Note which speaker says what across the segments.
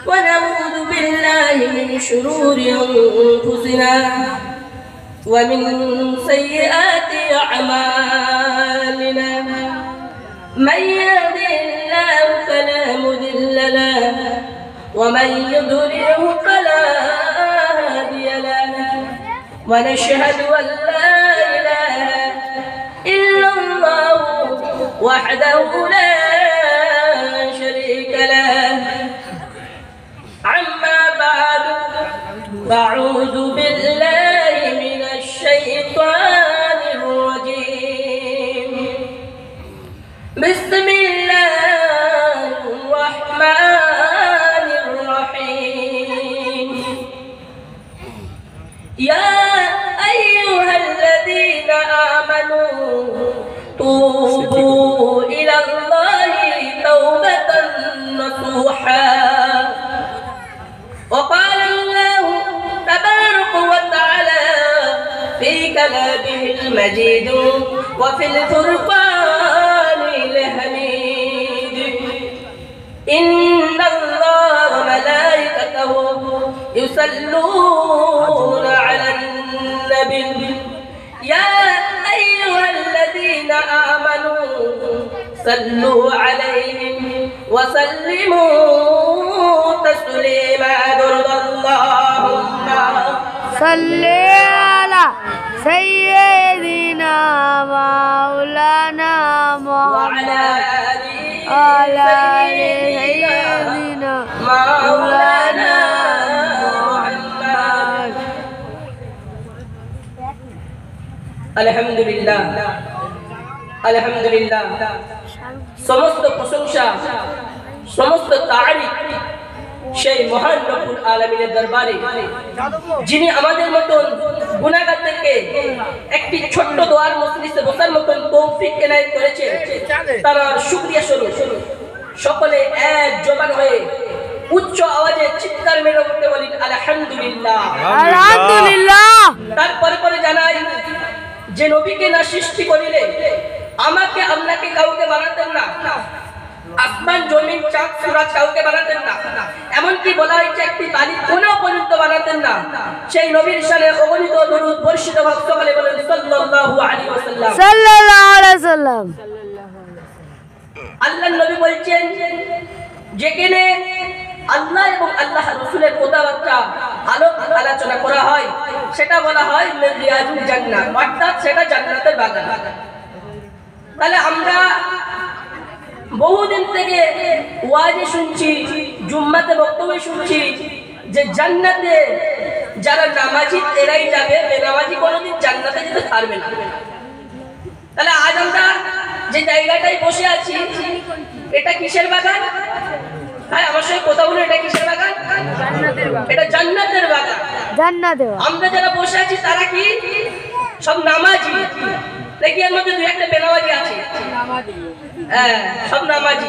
Speaker 1: ونعوذ بالله من شرور أنفسنا ومن سيئات أعمالنا من يهده الله فلا مضل له ومن يضلله فلا هادي له ونشهد أن لا إله إلا الله وحده لا شريك له أما بعد فأعوذ بالله من الشيطان الرجيم بسم الله الرحمن الرحيم يا أيها الذين آمنوا توبوا إلى الله توبة نصوحا وقال الله تبارك وتعالى في كلامه المجيد وفي الفرقان الحميد إن الله وملائكته يصلون على النبي يا أيها الذين آمنوا صلوا عليه وسلموا تسليما اللهم
Speaker 2: صل على سيدنا مولانا
Speaker 1: وعلى
Speaker 2: آل سيدنا مولانا محمد
Speaker 1: الحمد لله الحمد لله সমস্ত প্রশংসা সমস্ত তারিফ সেই মহান রব্বুল আলামিনের দরবারে যিনি আমাদের মতন গুনাহগারদেরকে একটি ছোট্ট দোয়ার মজলিসে বসার মতন তৌফিক এনায়েত করেছেন তার শুকরিয়া স্বরূপ সকলে এক জবান হয়ে উচ্চ আওয়াজে চিৎকার মেরে উঠতে বলেন আলহামদুলিল্লাহ
Speaker 2: আলহামদুলিল্লাহ।
Speaker 1: তারপরে পরে জানাই যে নবীকে না সৃষ্টি করিলে আমাকে আপনাকে কাউকে বানাতেন না, আসমান জমিন চাঁদ সূরজ কাউকে বানাতেন না, এমনকি বলা হয়েছে একটি বালি কোনও পর্যন্ত বানাতেন না। সেই নবীর শানে অগণিত দরুদ বর্ষিত হোক, সকলে বলেন সাল্লাল্লাহু আলাইহি ওয়াসাল্লাম।
Speaker 2: সাল্লাল্লাহু আলাইহি ওয়াসাল্লাম।
Speaker 1: আল্লাহর নবী বলছেন যেখানে আল্লাহ এবং আল্লাহ রাসূলের কথাবার্তা আলোচনা করা হয় সেটা বলা হয় রিয়াজুল জান্নাহ, অর্থাৎ সেটা জান্নাতের বাগান। তাহলে আমরা বহুদিন থেকে ওয়াজে শুনছি, জুম্মাতে বক্তব্য শুনছি যে জান্নাতে যারা নামাজি এরাই যাবে, বেনামাজি কোনোদিন জান্নাতে যেতে পারবে না। তাহলে আজ আমরা যে জায়গাটায় বসে আছি এটা কিসের বাগান? হ্যাঁ, আমার সঙ্গে কথা বলুন, এটা কিসের বাগান? এটা জান্নাতের বাগান।
Speaker 2: জান্নাতের।
Speaker 1: আমরা যারা বসে আছি তারা কি সব নামাজি? দেখি এর মধ্যে দুই একটা বেনামাজি আছে। হ্যাঁ, সব নামাজি।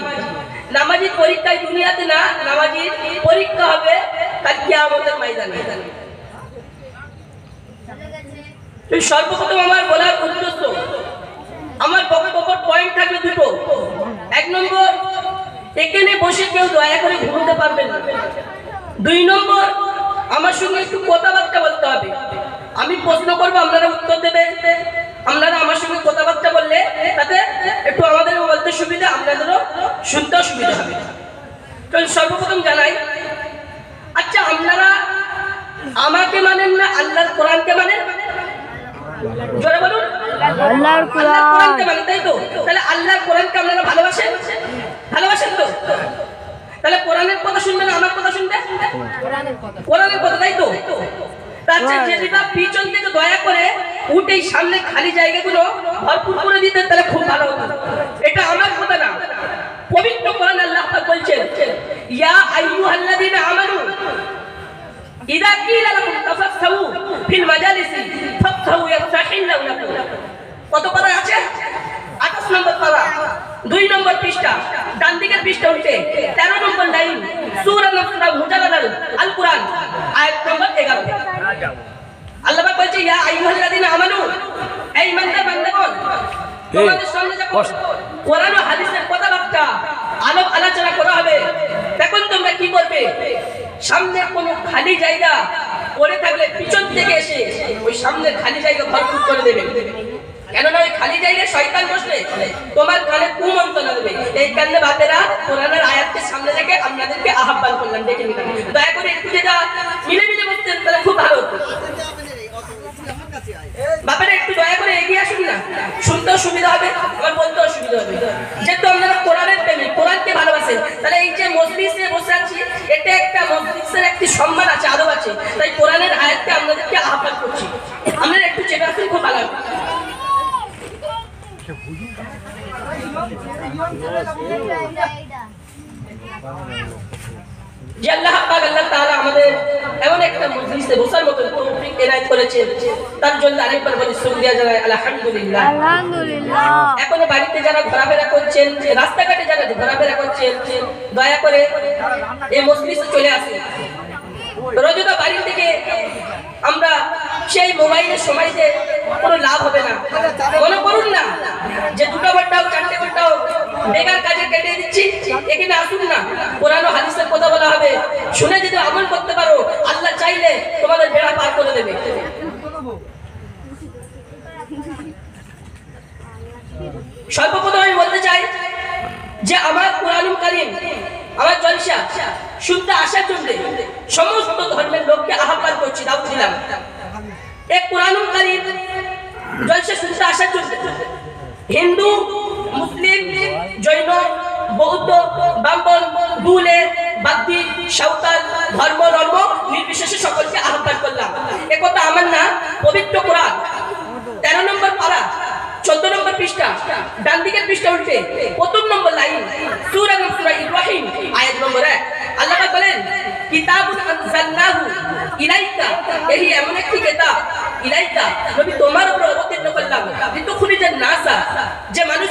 Speaker 1: নামাজির পরীক্ষায় দুনিয়াতে না, নামাজির পরীক্ষা হবে কাল কিয়ামতের ময়দানে। সর্বপ্রথম আমার বলার উদ্দেশ্য, আমার বক্তব্য পয়েন্ট থাকবে দুটো। এক নম্বর, এখানে বসে কেউ দয়া করে ঘুমোতে পারবেন না। দুই নম্বর, আমার সঙ্গে একটু কথাবার্তা বলতে হবে। আমি প্রশ্ন করবো, আপনারা উত্তর দেবেন। আপনারা আমার সঙ্গে কথাবার্তা বললে তাতে একটু আমাদের বলতে সুবিধা, আপনাদেরও শুনতেও সুবিধা হবে। তো সর্বপ্রথম জানাই, আচ্ছা আপনারা আমাকে মানেন না আল্লাহর কোরআনকে মানেন? জোরে বলুন।
Speaker 2: আল্লাহর
Speaker 1: কোরআনকে মানেন, তাই তো? তাহলে আল্লাহর কোরআনকে আপনারা ভালোবাসেন? ভালোবাসেন তো? তাহলে কোরআনের কথা শুনবেন, আমার কথা শুনবেন? কোরআনের কথা, তাই তো? আচ্ছা, যদি বা পিছন থেকে দয়া করে উঠেই সামনে খালি জায়গাগুলো ভরপুর করে দিতেন তাহলে খুব ভালো হতো। এটা আমার কথা না, পবিত্র কোরআন আল্লাহ পাক বলছেন ইয়া আইয়ুহাল্লাযীনা আমানু ইযা কিলা লাকুম তাফাসসাহু ফিল মাজালিসি ফাফসাহু ইয়াফসাহিল্লাহু লাকুম। কত পারা আছে? 28 নম্বর পারা, 2 নম্বর পৃষ্ঠা, ডান দিকের পৃষ্ঠা উঠে 13 নম্বর লাইন, সূরা মুজাদালা আল কুরআন আয়াত নম্বর 11। আল্লাহ পাক বলছে ইয়া আইয়ুহাল্লাযীনা আমানু, এই ইমানদার বান্দাগণ, তোমাদের সামনে যখন কোরআন ও হাদিসের কথাবার্তা আলোচনা করা হবে তখন তোমরা করবে, সামনে কোনো খালি জায়গা পড়ে থাকলে পিছন থেকে এসে ওই সামনের খালি জায়গা ভরপুর করে দেবে। কেননা ওই খালি জায়গায় শয়তান বসলে তোমার কানে কুমন্ত্রণা দেবে। এই কারণে বাপেরা কোরআনের আয়াতকে সামনে রেখে আপনাদেরকে আহ্বান করলাম, দেখে নিলাম। দয়া করে একটু যেটা মিলে মিলে বসতেন তাহলে খুব ভালো হতো। বাপেরা একটু দয়া করে এগিয়ে আসুন না, শুনতেও সুবিধা হবে, আমার বলতেও সুবিধা হবে। যেহেতু আপনারা কোরআনের প্রেমী, কোরআনকে ভালোবাসেন, তাহলে এই যে মজলিসে বসে আছি, এটা একটা মজলিসের একটি সম্মান আছে, আদব আছে। তাই কোরআনের আয়াতকে আপনাদেরকে আহ্বান করছি, আপনারা একটু চেপে আসুন, খুব ভালো হবে। যে আল্লাহ পাক আল্লাহ তাআলা আমাদের এমন একটা মজলিসে বসার মতো তৌফিক এনায়েত করেছেন, তার জন্য আরেকবার বলি শুকরিয়া জানাই আলহামদুলিল্লাহ।
Speaker 2: আলহামদুলিল্লাহ।
Speaker 1: এখন বাড়িতে যারা ঘোরাফেরা করছেন, রাস্তাঘাটে যারা ঘোরাফেরা করছেন, দয়া করে এই মজলিসে চলে আসুন। রোজা বাড়ি থেকে আমরা সেই মোবাইলের সময়তে কোনো লাভ হবে না। মনে করুন না যে 2 ঘন্টাও 4 ঘন্টাও বেকার কাজে কেটে দিচ্ছি, এখানে আসুন না। কোরআন ও হাদিসের কথা বলা হবে, শুনে যদি আমল করতে পারো, আল্লাহ চাইলে তোমাদের বেড়া পার করে দেবে। সর্বপ্রথম আমি বলতে চাই যে আমার কোরআনুল কারীম, আমার জলসা শুনতে আসার জন্য সমস্ত ধর্মের লোককে আহ্বান করছি, দাওয়াত দিলাম। এই কোরআনুল কারীম জলসা শুনতে আসার জন্য হিন্দু, মুসলিম, জৈন, বৌদ্ধ, ব্রাহ্মণ, দুলে, বাগদি, সাঁওতাল, ধর্ম ধর্ম নির্বিশেষে সকলকে আহ্বান করলাম। একথা আমার না, পবিত্র কোরআন 13 নম্বর পারা 14 নম্বর পৃষ্ঠা, ডান দিকের পৃষ্ঠা উল্টে 1ম নম্বর লাইন, সূরা ইব্রাহিম আয়াত নম্বর 1, আল্লাহ পাক বলেন, কিতাবুন আনজালনাহু ইলাইকা, এই এমন একটি কিতাব ইলাইকা নবী তোমার উপর অবতীর্ণ করলাম, লিতুখরিজান নাসা, যে মানুষ